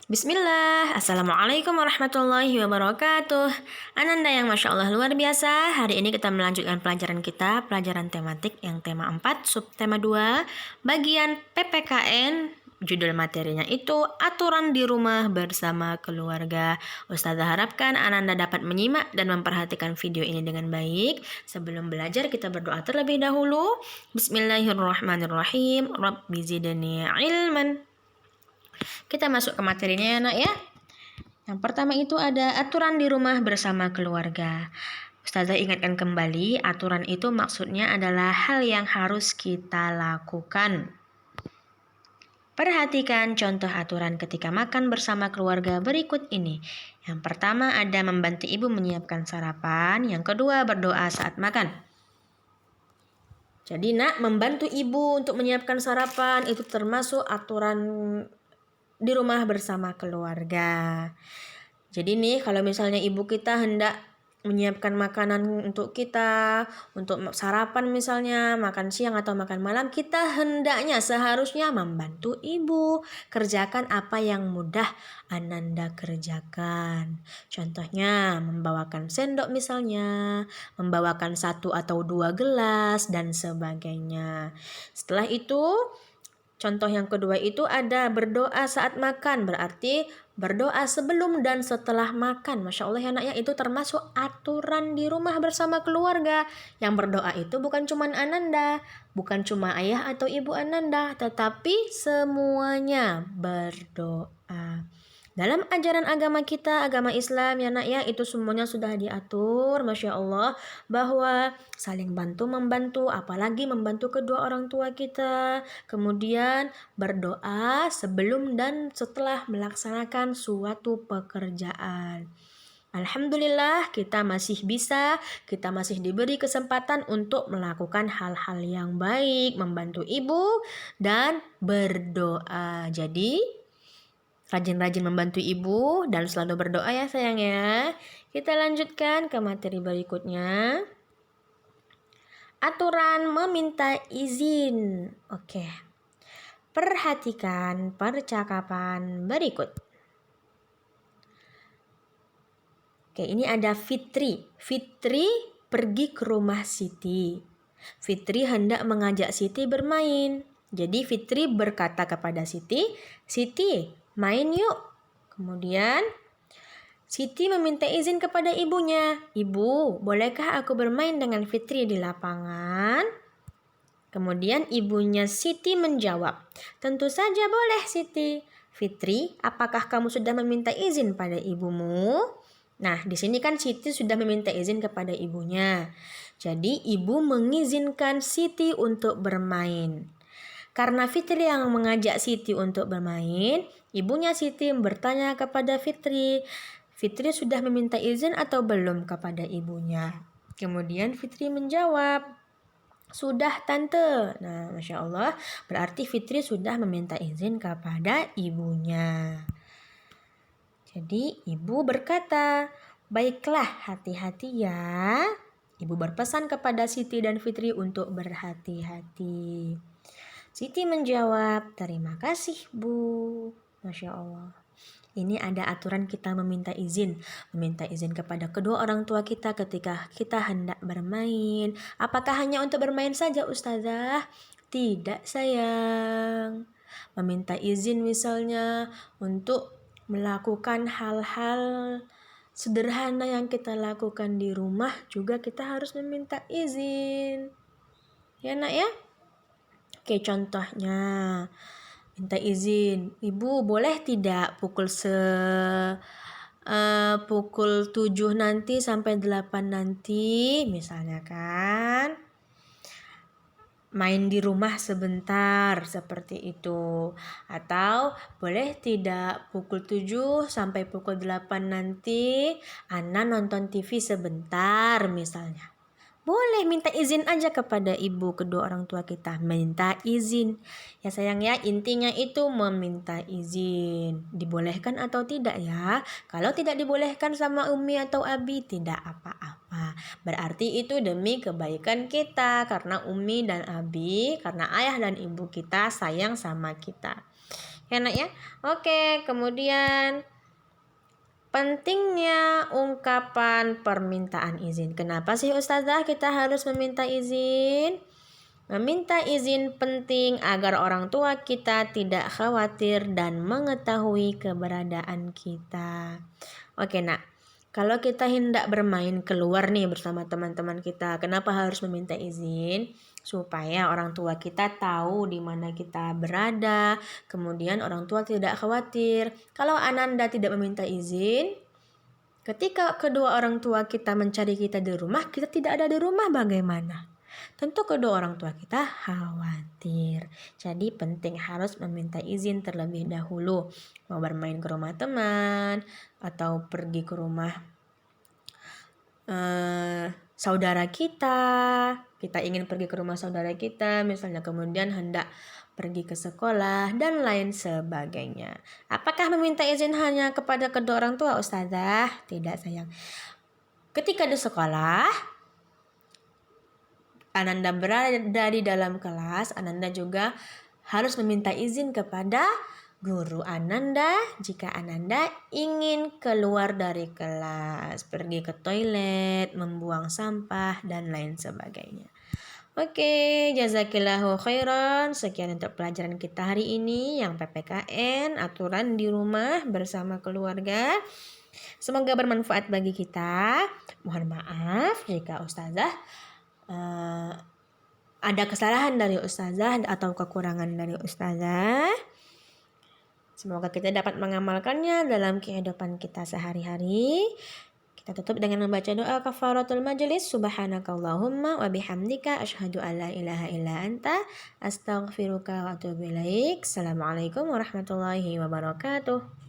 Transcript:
Bismillah, Assalamualaikum warahmatullahi wabarakatuh. Ananda yang Masya Allah luar biasa. Hari ini kita melanjutkan pelajaran kita, pelajaran tematik yang tema 4, subtema 2, bagian PPKN. Judul materinya itu aturan di rumah bersama keluarga. Ustazah harapkan Ananda dapat menyimak dan memperhatikan video ini dengan baik. Sebelum belajar kita berdoa terlebih dahulu. Bismillahirrahmanirrahim. Rabbi zidni ilman. Kita masuk ke materinya ya nak ya. Yang pertama itu ada aturan di rumah bersama keluarga. Ustazah ingatkan kembali, aturan itu maksudnya adalah hal yang harus kita lakukan. Perhatikan contoh aturan ketika makan bersama keluarga berikut ini. Yang pertama ada membantu ibu menyiapkan sarapan, yang kedua berdoa saat makan. Jadi nak, membantu ibu untuk menyiapkan sarapan itu termasuk aturan di rumah bersama keluarga. Jadi nih, kalau misalnya ibu kita hendak menyiapkan makanan untuk kita, untuk sarapan misalnya, makan siang atau makan malam, kita hendaknya seharusnya membantu ibu. Kerjakan apa yang mudah Ananda kerjakan. Contohnya, membawakan sendok misalnya, membawakan 1 atau 2 gelas, dan sebagainya. Setelah itu, contoh yang kedua itu ada berdoa saat makan, berarti berdoa sebelum dan setelah makan. Masya Allah ya nak ya, itu termasuk aturan di rumah bersama keluarga. Yang berdoa itu bukan cuma Ananda, bukan cuma ayah atau ibu Ananda, tetapi semuanya berdoa. Dalam ajaran agama kita, agama Islam ya nak ya, itu semuanya sudah diatur, Masya Allah, bahwa saling bantu-membantu, apalagi membantu kedua orang tua kita. Kemudian berdoa sebelum dan setelah melaksanakan suatu pekerjaan. Alhamdulillah kita masih bisa, kita masih diberi kesempatan untuk melakukan hal-hal yang baik, membantu ibu dan berdoa. Jadi rajin-rajin membantu ibu dan selalu berdoa ya sayang ya. Kita lanjutkan ke materi berikutnya. Aturan meminta izin. Oke. Perhatikan percakapan berikut. Oke, ini ada Fitri. Fitri pergi ke rumah Siti. Fitri hendak mengajak Siti bermain. Jadi Fitri berkata kepada Siti, "Siti, main yuk." Kemudian Siti meminta izin kepada ibunya. "Ibu, bolehkah aku bermain dengan Fitri di lapangan?" Kemudian ibunya Siti menjawab, "Tentu saja boleh Siti." "Fitri, apakah kamu sudah meminta izin pada ibumu?" Nah, di sini kan Siti sudah meminta izin kepada ibunya. Jadi ibu mengizinkan Siti untuk bermain. Karena Fitri yang mengajak Siti untuk bermain, ibunya Siti bertanya kepada Fitri, "Fitri sudah meminta izin atau belum kepada ibunya?" Kemudian Fitri menjawab, "Sudah tante." Nah, Masya Allah, berarti Fitri sudah meminta izin kepada ibunya. Jadi ibu berkata, "Baiklah, hati-hati ya." Ibu berpesan kepada Siti dan Fitri untuk berhati-hati. Siti menjawab, "Terima kasih Bu." Masya Allah. Ini ada aturan kita meminta izin. Meminta izin kepada kedua orang tua kita ketika kita hendak bermain. Apakah hanya untuk bermain saja Ustazah? Tidak sayang. Meminta izin misalnya untuk melakukan hal-hal sederhana yang kita lakukan di rumah juga kita harus meminta izin. Ya nak ya? Oke, contohnya minta izin, "Ibu boleh tidak pukul 7 nanti sampai 8 nanti," misalnya kan. Main di rumah sebentar seperti itu. Atau boleh tidak pukul 7 sampai pukul 8 nanti Ana nonton TV sebentar misalnya. Boleh minta izin aja kepada ibu kedua orang tua kita. Minta izin. Ya sayang ya, intinya itu meminta izin. Dibolehkan atau tidak ya? Kalau tidak dibolehkan sama Umi atau Abi, tidak apa-apa. Berarti itu demi kebaikan kita. Karena Umi dan Abi, karena ayah dan ibu kita sayang sama kita. Enak ya? Oke, kemudian pentingnya ungkapan permintaan izin. Kenapa sih Ustazah kita harus meminta izin? Meminta izin penting agar orang tua kita tidak khawatir dan mengetahui keberadaan kita. Oke, nak. Kalau kita hendak bermain keluar nih bersama teman-teman kita, kenapa harus meminta izin? Supaya orang tua kita tahu di mana kita berada, kemudian orang tua tidak khawatir. Kalau Ananda tidak meminta izin, ketika kedua orang tua kita mencari kita di rumah, kita tidak ada di rumah bagaimana? Tentu kedua orang tua kita khawatir. Jadi penting harus meminta izin terlebih dahulu. Mau bermain ke rumah teman atau pergi ke rumah saudara kita ingin pergi ke rumah saudara kita, misalnya kemudian hendak pergi ke sekolah dan lain sebagainya. Apakah meminta izin hanya kepada kedua orang tua, Ustazah? Tidak, sayang. Ketika di sekolah, Ananda berada di dalam kelas, Ananda juga harus meminta izin kepada guru Ananda jika Ananda ingin keluar dari kelas, pergi ke toilet, membuang sampah, dan lain sebagainya. Oke, jazakillahu khairan. Sekian untuk pelajaran kita hari ini yang PPKN, aturan di rumah bersama keluarga. Semoga bermanfaat bagi kita. Mohon maaf jika Ustazah ada kesalahan dari Ustazah atau kekurangan dari Ustazah. Semoga kita dapat mengamalkannya dalam kehidupan kita sehari-hari. Kita tutup dengan membaca doa kafaratul majlis. Subhanakallahumma wa bihamdika asyhadu an la ilaha illa anta astaghfiruka wa atubu ilaik. Assalamualaikum warahmatullahi wabarakatuh.